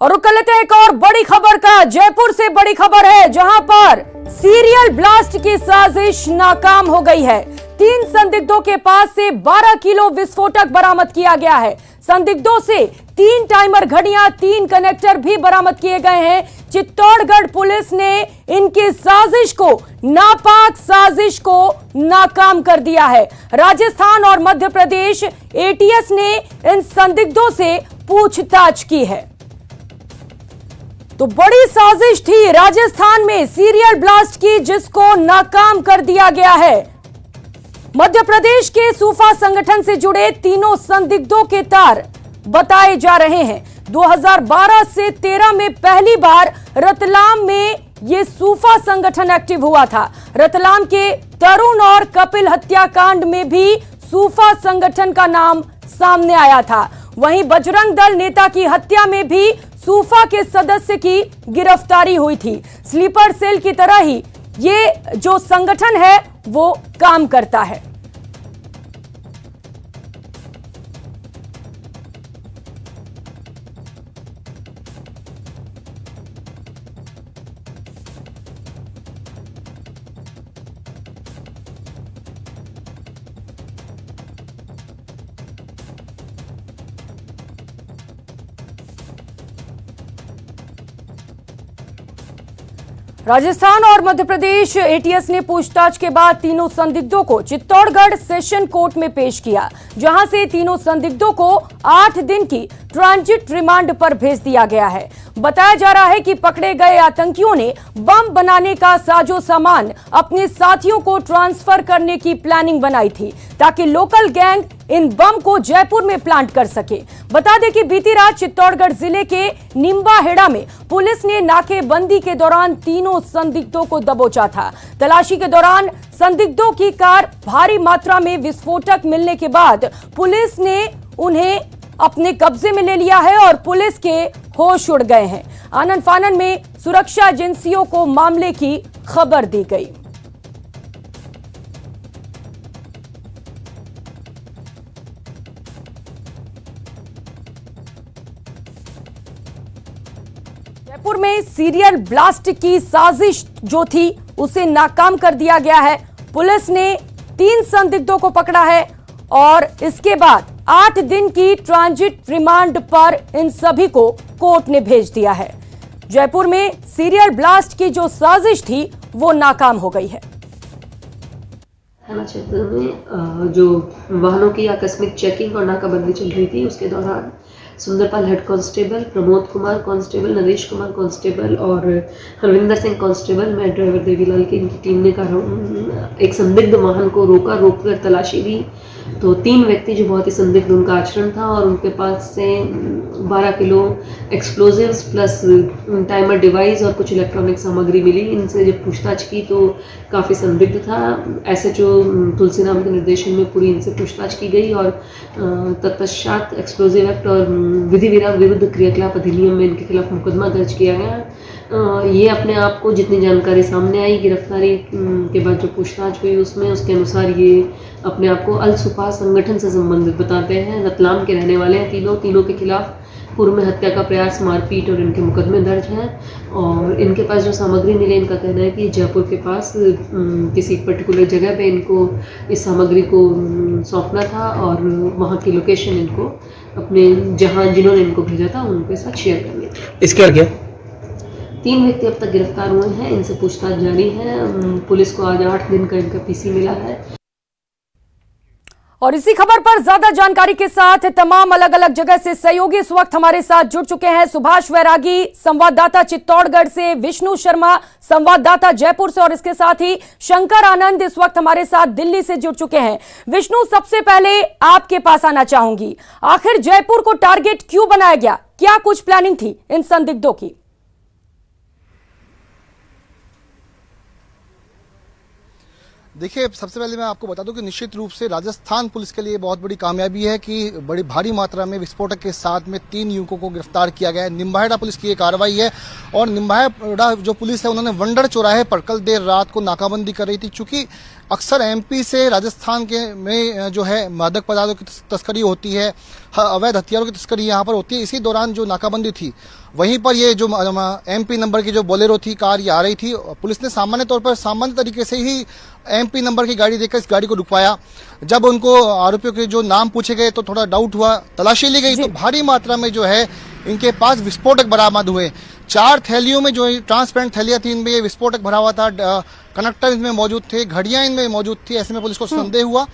और रुक कर लेते हैं एक और बड़ी खबर का। जयपुर से बड़ी खबर है जहां पर सीरियल ब्लास्ट की साजिश नाकाम हो गई है। 3 संदिग्धों के पास से 12 किलो विस्फोटक बरामद किया गया है। संदिग्धों से 3 टाइमर घड़ियां, 3 कनेक्टर भी बरामद किए गए हैं। चित्तौड़गढ़ पुलिस ने इनकी साजिश को, नापाक साजिश को नाकाम कर दिया है। राजस्थान और मध्य प्रदेश एटीएस ने इन संदिग्धों से पूछताछ की है। तो बड़ी साजिश थी राजस्थान में सीरियल ब्लास्ट की, जिसको नाकाम कर दिया गया है। मध्य प्रदेश के सूफा संगठन से जुड़े तीनों संदिग्धों के तार बताए जा रहे हैं। 2012 से 13 में पहली बार रतलाम में यह सूफा संगठन एक्टिव हुआ था। रतलाम के तरुण और कपिल हत्याकांड में भी सूफा संगठन का नाम सामने आया था। वहीं बजरंग दल नेता की हत्या में भी सूफा के सदस्य की गिरफ्तारी हुई थी। स्लीपर सेल की तरह ही ये जो संगठन है वो काम करता है। राजस्थान और मध्य प्रदेश एटीएस ने पूछताछ के बाद तीनों संदिग्धों को चित्तौड़गढ़ सेशन कोर्ट में पेश किया, जहां से तीनों संदिग्धों को 8 दिन की ट्रांजिट रिमांड पर भेज दिया गया है। बताया जा रहा है कि पकड़े गए आतंकियों ने बम बनाने का साजो सामान अपने साथियों को ट्रांसफर करने की प्लानिंग बनाई थी, ताकि लोकल गैंग इन बम को जयपुर में प्लांट कर सके। बता दें कि बीती रात चित्तौड़गढ़ जिले के निम्बाहेड़ा में पुलिस ने नाकेबंदी के दौरान तीनों संदिग्धों को दबोचा था। तलाशी के दौरान संदिग्धों की कार भारी मात्रा में विस्फोटक मिलने के बाद पुलिस ने उन्हें अपने कब्जे में ले लिया है और पुलिस के होश उड़ गए हैं। आनन फानन में सुरक्षा एजेंसियों को मामले की खबर दी गई। जयपुर में सीरियल ब्लास्ट की साजिश जो थी उसे नाकाम कर दिया गया है। पुलिस ने 3 संदिग्धों को पकड़ा है और इसके बाद 8 दिन की ट्रांजिट रिमांड पर इन सभी को कोर्ट ने भेज दिया है। जयपुर में सीरियल ब्लास्ट की जो साजिश थी वो नाकाम हो गई है। थाना क्षेत्र में जो वाहनों की आकस्मिक चेकिंग और नाकाबंदी चल रही थी, उसके दौरान Sundarpal head constable, Pramod Kumar constable, Naresh Kumar constable और हरविंदर सिंह कांस्टेबल, मैं ड्राइवर देवीलाल की इनकी टीम ने एक संदिग्ध वाहन को रोककर तलाशी ली। तो 3 व्यक्ति जो बहुत ही संदिग्ध उनका आचरण था और उनके पास से 12 kilo explosives plus timer device और कुछ इलेक्ट्रॉनिक सामग्री मिली। इनसे जब पूछताछ की तो काफ़ी संदिग्ध था। एसएचओ तुलसीराम के निर्देशन में पूरी इनसे पूछताछ की गई और तत्पश्चात एक्सप्लोजिव एक्ट और विधि विरुद्ध क्रियाकलाप अधिनियम में इनके खिलाफ मुकदमा दर्ज किया गया। ये अपने आप को जितनी जानकारी सामने आई गिरफ्तारी के बाद जो पूछताछ हुई उसमें, उसके अनुसार ये अपने आप को अल सुफा संगठन से संबंधित बताते हैं। रतलाम के रहने वाले हैं तीनों के खिलाफ पूर्व में हत्या का प्रयास, मारपीट और इनके मुकदमे दर्ज हैं। और इनके पास जो सामग्री मिली, इनका कहना है कि जयपुर के पास किसी पर्टिकुलर जगह पे इनको इस सामग्री को सौंपना था और वहाँ की लोकेशन इनको अपने जिन्होंने इनको भेजा था उनके साथ शेयर करनी थी। इसके और क्या 3 व्यक्ति अब तक गिरफ्तार हुए हैं, इनसे पूछताछ जारी है। पुलिस को आज 8 दिन का इनका पीसी मिला है। और इसी खबर पर ज्यादा जानकारी के साथ तमाम अलग अलग जगह से सहयोगी इस वक्त हमारे साथ जुड़ चुके हैं। सुभाष वैरागी संवाददाता चित्तौड़गढ़ से, विष्णु शर्मा संवाददाता जयपुर से और इसके साथ ही शंकर आनंद इस वक्त हमारे साथ दिल्ली से जुड़ चुके हैं। विष्णु, सबसे पहले आपके पास आना चाहूंगी, आखिर जयपुर को टारगेट क्यों बनाया गया? क्या कुछ प्लानिंग थी इन संदिग्धों की? देखिए, सबसे पहले मैं आपको बता दूं कि निश्चित रूप से राजस्थान पुलिस के लिए बहुत बड़ी कामयाबी है कि बड़ी भारी मात्रा में विस्फोटक के साथ में 3 युवकों को गिरफ्तार किया गया है। निम्बाहेड़ा पुलिस की ये कार्रवाई है और निम्बाहेड़ा जो पुलिस है उन्होंने वंडर चौराहे पर कल देर रात को नाकाबंदी कर रही थी। चूंकि अक्सर एमपी से राजस्थान के में जो है मादक पदार्थों की तस्करी होती है, अवैध हथियारों की तस्करी यहाँ पर होती है। इसी दौरान जो नाकाबंदी थी वहीं पर ये जो एमपी नंबर की जो बोलेरो थी कार ये आ रही थी। पुलिस ने सामान्य तरीके से ही एमपी नंबर की गाड़ी देखकर इस गाड़ी को रुकवाया। जब उनको आरोपियों के जो नाम पूछे गए तो थोड़ा डाउट हुआ, तलाशी ली गई तो भारी मात्रा में जो है इनके पास विस्फोटक बरामद हुए। 4 थैलियों में जो ट्रांसपेरेंट थैलियां थी इनमें ये विस्फोटक भरा हुआ था, कनेक्टर इनमें मौजूद थे, घड़ियां इनमें मौजूद थी। ऐसे में पुलिस को संदेह हुआ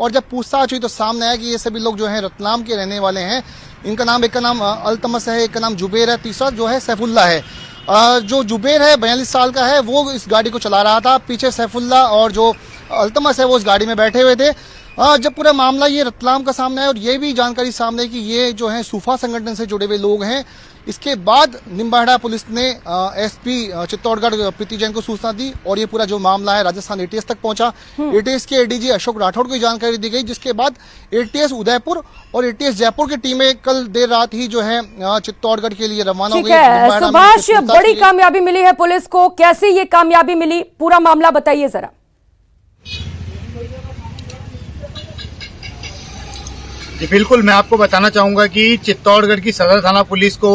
और जब पूछताछ हुई तो सामने आया कि ये सभी लोग जो हैं रतलाम के रहने वाले हैं। इनका नाम, एक का नाम अल्तमस है, एक का नाम जुबेर है, तीसरा जो है सैफुल्ला है। जो जुबेर है 42 साल का है, वो इस गाड़ी को चला रहा था। पीछे सैफुल्ला और जो अल्तमस है वो इस गाड़ी में बैठे हुए थे। जब पूरा मामला ये रतलाम का सामने आया और ये भी जानकारी सामने आई कि ये जो है सूफा संगठन से जुड़े हुए लोग हैं, इसके बाद निम्बाहेड़ा पुलिस ने एसपी चित्तौड़गढ़ प्रीति जैन को सूचना दी और ये पूरा जो मामला है राजस्थान एटीएस तक पहुंचा। एटीएस के एडीजी अशोक राठौड़ को जानकारी दी गई, जिसके बाद एटीएस उदयपुर और एटीएस जयपुर की टीमें कल देर रात ही जो है चित्तौड़गढ़ के लिए रवाना हो गई। सुभाष, बड़ी कामयाबी मिली है पुलिस को, कैसे ये कामयाबी मिली, पूरा मामला बताइए जरा। जी बिल्कुल, मैं आपको बताना चाहूंगा कि चित्तौड़गढ़ की सदर थाना पुलिस को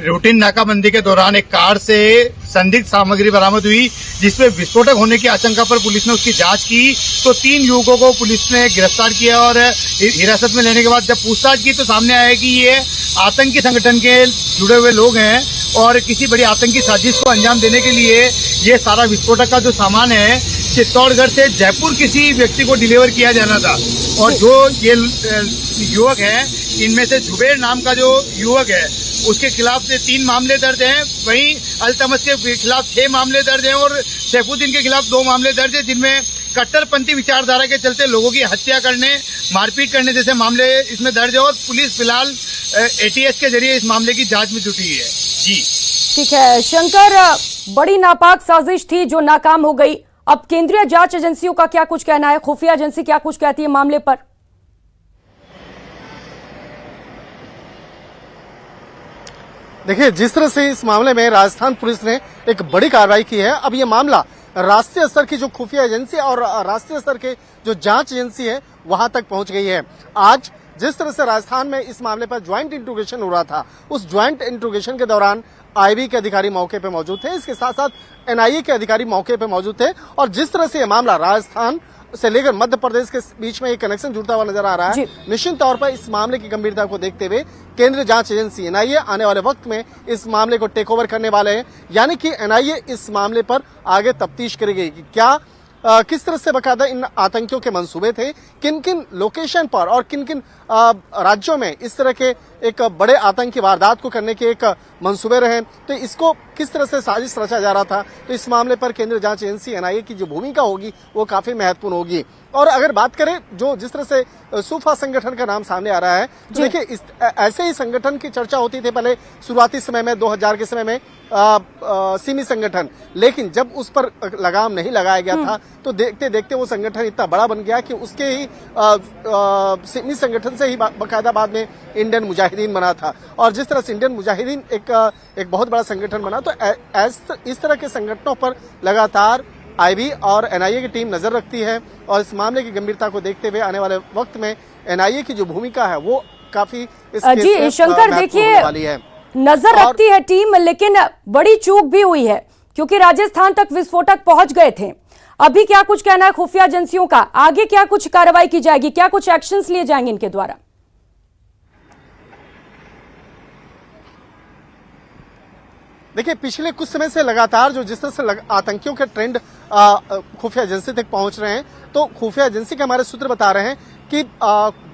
रूटीन नाकाबंदी के दौरान एक कार से संदिग्ध सामग्री बरामद हुई, जिसमें विस्फोटक होने की आशंका पर पुलिस ने उसकी जांच की तो 3 युवकों को पुलिस ने गिरफ्तार किया और हिरासत में लेने के बाद जब पूछताछ की तो सामने आया कि ये आतंकी संगठन के जुड़े हुए लोग हैं और किसी बड़ी आतंकी साजिश को अंजाम देने के लिए ये सारा विस्फोटक का जो सामान है चित्तौड़गढ़ से जयपुर किसी व्यक्ति को डिलीवर किया जाना था। और जो ये युवक है, इनमें से जुबेर नाम का जो युवक है उसके खिलाफ 3 मामले दर्ज हैं, वहीं अल्तमस के खिलाफ 6 मामले दर्ज हैं और सैफुद्दीन के खिलाफ 2 मामले दर्ज हैं, जिनमें कट्टरपंथी विचारधारा के चलते लोगों की हत्या करने, मारपीट करने जैसे मामले इसमें दर्ज है और पुलिस फिलहाल एटीएस के जरिए इस मामले की जांच में जुटी है। जी ठीक है शंकर, बड़ी नापाक साजिश थी जो नाकाम हो गई। अब केंद्रीय जांच एजेंसियों का क्या कुछ कहना है, खुफिया एजेंसी क्या कुछ कहती है मामले पर? देखिए, जिस तरह से इस मामले में राजस्थान पुलिस ने एक बड़ी कार्रवाई की है, अब ये मामला राष्ट्रीय स्तर की जो खुफिया एजेंसी और राष्ट्रीय स्तर के जो जांच एजेंसी है वहां तक पहुंच गई है। आज जिस तरह से राजस्थान में इस मामले पर ज्वाइंट इंट्रोगेशन हो रहा था, उस ज्वाइंट इंट्रोगेशन के दौरान आईबी के अधिकारी मौके पे मौजूद थे, इसके साथ साथ एनआईए के अधिकारी मौके पे मौजूद थे और जिस तरह से ये मामला राजस्थान से लेकर मध्य प्रदेश के बीच में एक कनेक्शन जुड़ता हुआ नजर आ रहा है, निश्चित तौर पर इस मामले की गंभीरता को देखते हुए केंद्रीय जांच एजेंसी एनआईए आने वाले वक्त में इस मामले को टेक ओवर करने वाले हैं। यानी कि एनआईए इस मामले पर आगे तफ्तीश करेगी कि क्या किस तरह से बकायदा इन आतंकियों के मंसूबे थे, किन किन लोकेशन पर और किन किन राज्यों में इस तरह के एक बड़े आतंकी वारदात को करने के एक मंसूबे रहे, तो इसको किस तरह से साजिश रचा जा रहा था। तो इस मामले पर केंद्रीय जांच एजेंसी एनआईए की जो भूमिका होगी वो काफी महत्वपूर्ण होगी। और अगर बात करें जो जिस तरह से सूफा संगठन का नाम सामने आ रहा है, तो देखिए ऐसे ही संगठन की चर्चा होती थी पहले शुरुआती समय में 2000 के समय में सिमी संगठन, लेकिन जब उस पर लगाम नहीं लगाया गया था तो देखते देखते वो संगठन इतना बड़ा बन गया कि उसके ही सिमी संगठन से ही बाकायदा बाद में इंडियन मुजाहिदीन बना था। और जिस तरह से इंडियन मुजाहिदीन एक बहुत बड़ा संगठन बना, तो इस तरह के संगठनों पर लगातार आईबी और एनआईए की टीम नजर रखती है और इस मामले की गंभीरता को देखते हुए आने वाले वक्त में एनआईए की जो भूमिका है वो काफी जी शंकर, देखिए नजर रखती है टीम, लेकिन बड़ी चूक भी हुई है क्योंकि राजस्थान तक विस्फोटक पहुंच गए थे। अभी क्या कुछ कहना है खुफिया एजेंसियों का, आगे क्या कुछ कार्रवाई की जाएगी, क्या कुछ एक्शंस लिए जाएंगे इनके द्वारा? देखिए, पिछले कुछ समय से लगातार जो जिस तरह से आतंकियों के ट्रेंड खुफिया एजेंसी तक पहुंच रहे हैं, तो खुफिया एजेंसी के हमारे सूत्र बता रहे हैं कि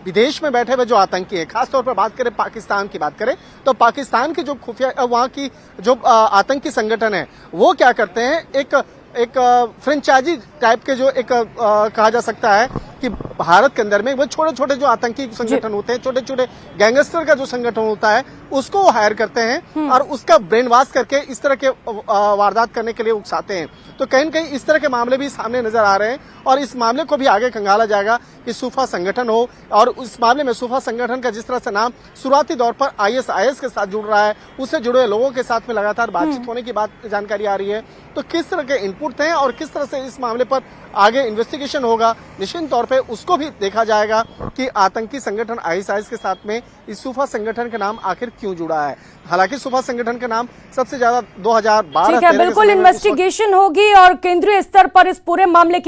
विदेश में बैठे हुए जो आतंकी है, खासतौर पर बात करें पाकिस्तान की बात करें तो पाकिस्तान की जो खुफिया वहां की जो आतंकी संगठन है वो क्या करते हैं, एक फ्रेंचाइजी टाइप के जो एक कहा जा सकता है कि भारत के अंदर में वो छोटे छोटे जो आतंकी संगठन होते हैं, छोटे छोटे गैंगस्टर का जो संगठन होता है, उसको वो हायर करते हैं और उसका ब्रेन वॉश करके इस तरह के वारदात करने के लिए उकसाते हैं। तो कहीं न कहीं इस तरह के मामले भी सामने नजर आ रहे हैं और इस मामले को भी आगे खंगाला जाएगा कि सूफा संगठन हो, और इस मामले में सूफा संगठन का जिस तरह से नाम शुरुआती दौर पर ISIS के साथ जुड़ रहा है, उससे जुड़े लोगों के साथ में लगातार बातचीत होने की जानकारी आ रही है। तो किस तरह के इनपुट हैं और किस तरह से इस मामले पर आगे इन्वेस्टिगेशन होगा, निश्चित तौर पे उसको भी देखा जाएगा कि आतंकी संगठन ISIS के साथ में इस सूफा संगठन का नाम आखिर क्यों जुड़ा है। हालांकि सूफा संगठन का नाम सबसे ज्यादा 2012 ठीक है, बिल्कुल इन्वेस्टिगेशन होगी और केंद्रीय स्तर पर इस पूरे मामले की